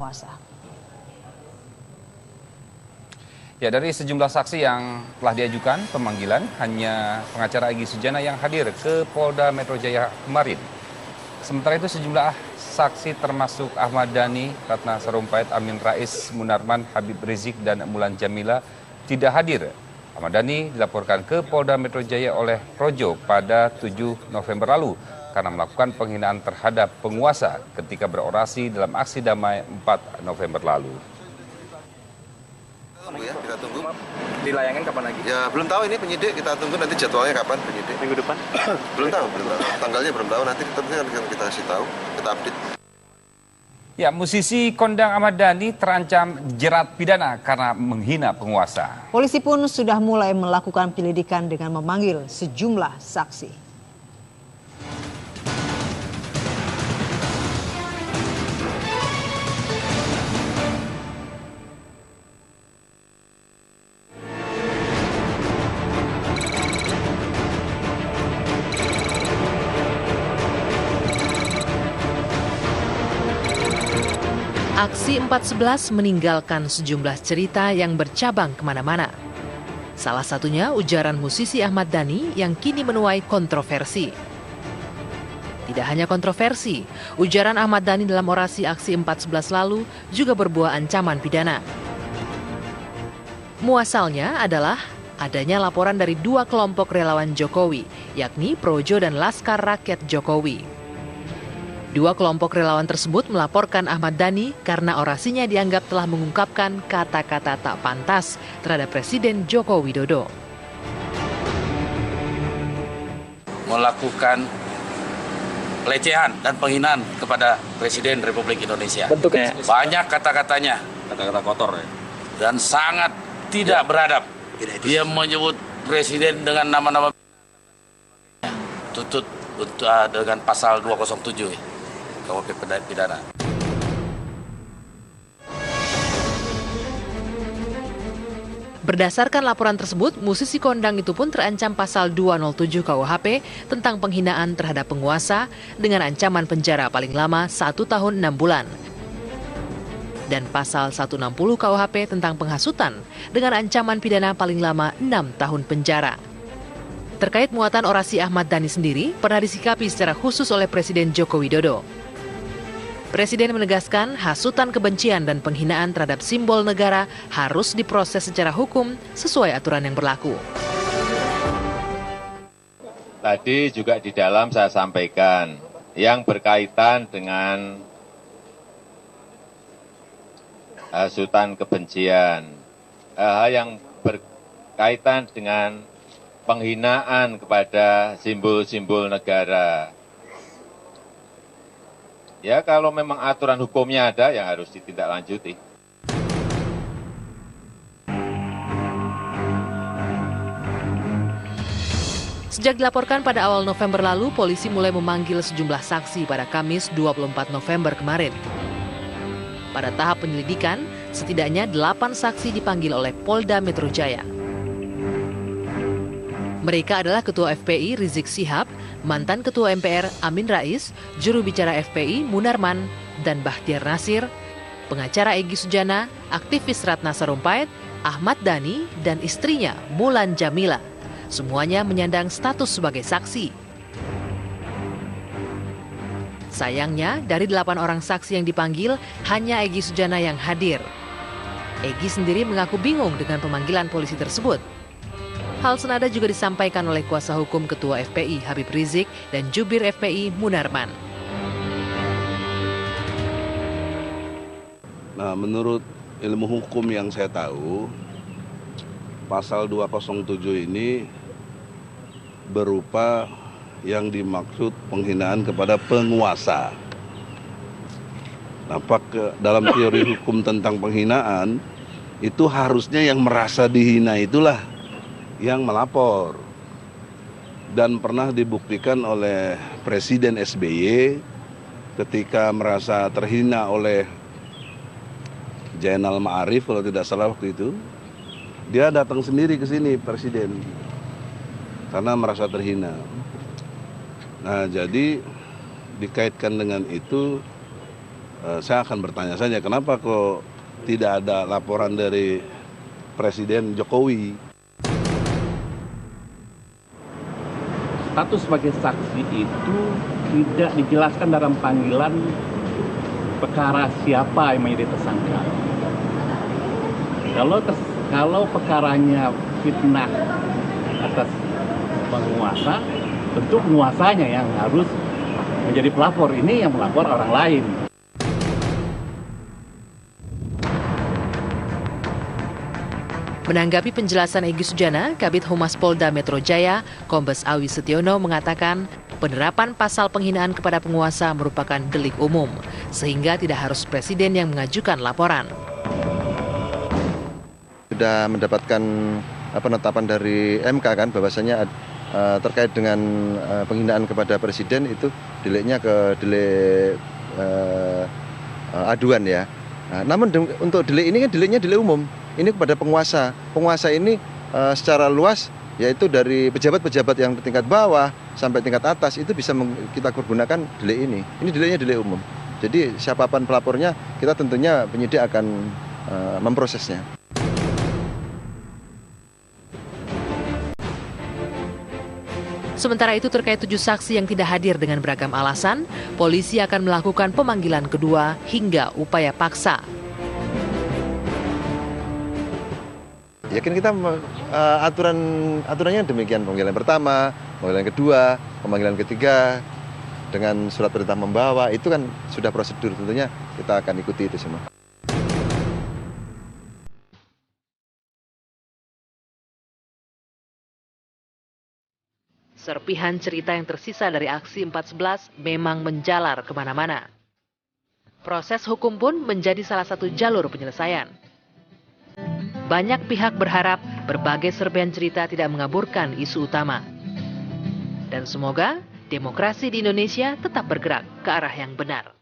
Puasa. Ya, dari sejumlah saksi yang telah diajukan pemanggilan, hanya pengacara Egy Sujana yang hadir ke Polda Metro Jaya kemarin. Sementara itu sejumlah saksi termasuk Ahmad Dhani, Ratna Sarumpait, Amin Rais, Munarman, Habib Rizik, dan Mulan Jamila tidak hadir. Ahmad Dhani dilaporkan ke Polda Metro Jaya oleh Projo pada 7 November lalu karena melakukan penghinaan terhadap penguasa ketika berorasi dalam aksi damai 4 November lalu. Ya, kita tunggu. Dilayangin kapan lagi? Ya belum tahu ini penyidik, kita tunggu nanti jadwalnya kapan penyidik. Minggu depan? belum tahu. Tanggalnya belum tahu, nanti kita kasih tahu, kita update. Ya, musisi kondang Ahmad Dhani terancam jerat pidana karena menghina penguasa. Polisi pun sudah mulai melakukan penyelidikan dengan memanggil sejumlah saksi. Aksi 4.11 meninggalkan sejumlah cerita yang bercabang kemana-mana. Salah satunya ujaran musisi Ahmad Dhani yang kini menuai kontroversi. Tidak hanya kontroversi, ujaran Ahmad Dhani dalam orasi aksi 4.11 lalu juga berbuah ancaman pidana. Muasalnya adalah adanya laporan dari dua kelompok relawan Jokowi, yakni Projo dan Laskar Rakyat Jokowi. Dua kelompok relawan tersebut melaporkan Ahmad Dhani karena orasinya dianggap telah mengungkapkan kata-kata tak pantas terhadap Presiden Joko Widodo. Melakukan pelecehan dan penghinaan kepada Presiden Republik Indonesia. Bentuknya? Banyak kata-katanya. Kata-kata kotor ya? Dan sangat tidak beradab. Dia menyebut Presiden dengan nama-nama tutut dengan pasal 207 KUHP pidana. Berdasarkan laporan tersebut, musisi kondang itu pun terancam pasal 207 KUHP tentang penghinaan terhadap penguasa dengan ancaman penjara paling lama 1 tahun 6 bulan. Dan pasal 160 KUHP tentang penghasutan dengan ancaman pidana paling lama 6 tahun penjara. Terkait muatan orasi Ahmad Dhani sendiri pernah disikapi secara khusus oleh Presiden Joko Widodo. Presiden menegaskan hasutan kebencian dan penghinaan terhadap simbol negara harus diproses secara hukum sesuai aturan yang berlaku. Tadi juga di dalam saya sampaikan yang berkaitan dengan hasutan kebencian, yang berkaitan dengan penghinaan kepada simbol-simbol negara. Ya, kalau memang aturan hukumnya ada yang harus ditindaklanjuti. Sejak dilaporkan pada awal November lalu, polisi mulai memanggil sejumlah saksi pada Kamis 24 November kemarin. Pada tahap penyelidikan, setidaknya 8 saksi dipanggil oleh Polda Metro Jaya. Mereka adalah Ketua FPI Rizik Syihab, mantan Ketua MPR Amin Rais, juru bicara FPI Munarman, dan Bahtiar Nasir, pengacara Egy Sujana, aktivis Ratna Sarumpait, Ahmad Dhani, dan istrinya Mulan Jamila. Semuanya menyandang status sebagai saksi. Sayangnya, dari 8 orang saksi yang dipanggil, hanya Egy Sujana yang hadir. Egy sendiri mengaku bingung dengan pemanggilan polisi tersebut. Hal senada juga disampaikan oleh kuasa hukum Ketua FPI Habib Rizik dan Jubir FPI Munarman. Nah, menurut ilmu hukum yang saya tahu, pasal 207 ini berupa yang dimaksud penghinaan kepada penguasa. Nah, dalam teori hukum tentang penghinaan, itu harusnya yang merasa dihina itulah yang melapor. Dan pernah dibuktikan oleh Presiden SBY ketika merasa terhina oleh Zainal Ma'arif kalau tidak salah waktu itu. Dia datang sendiri ke sini Presiden karena merasa terhina. Nah, jadi dikaitkan dengan itu saya akan bertanya saja kenapa kok tidak ada laporan dari Presiden Jokowi. Status sebagai saksi itu tidak dijelaskan dalam panggilan perkara siapa yang menjadi tersangka. Kalau perkaranya fitnah atas penguasa, tentu penguasanya yang harus menjadi pelapor. Ini yang melapor orang lain. Menanggapi penjelasan Egy Sujana, Kabid Humas Polda Metro Jaya, Kombes Awi Setiono mengatakan penerapan pasal penghinaan kepada penguasa merupakan delik umum, sehingga tidak harus presiden yang mengajukan laporan. Sudah mendapatkan penetapan dari MK kan, bahwasanya terkait dengan penghinaan kepada presiden itu deliknya ke delik aduan ya. Namun untuk delik ini kan deliknya delik umum. Ini kepada penguasa. Penguasa ini secara luas, yaitu dari pejabat-pejabat yang tingkat bawah sampai tingkat atas, itu bisa kita gunakan delik ini. Ini deliknya delik umum. Jadi siapapun pelapornya, kita tentunya penyidik akan memprosesnya. Sementara itu terkait 7 saksi yang tidak hadir dengan beragam alasan, polisi akan melakukan pemanggilan kedua hingga upaya paksa. Yakin kita aturannya demikian, pemanggilan pertama, pemanggilan kedua, pemanggilan ketiga dengan surat perintah membawa, itu kan sudah prosedur, tentunya kita akan ikuti itu semua. Serpihan cerita yang tersisa dari aksi 4.11 memang menjalar kemana-mana. Proses hukum pun menjadi salah satu jalur penyelesaian. Banyak pihak berharap berbagai serpihan cerita tidak mengaburkan isu utama. Dan semoga demokrasi di Indonesia tetap bergerak ke arah yang benar.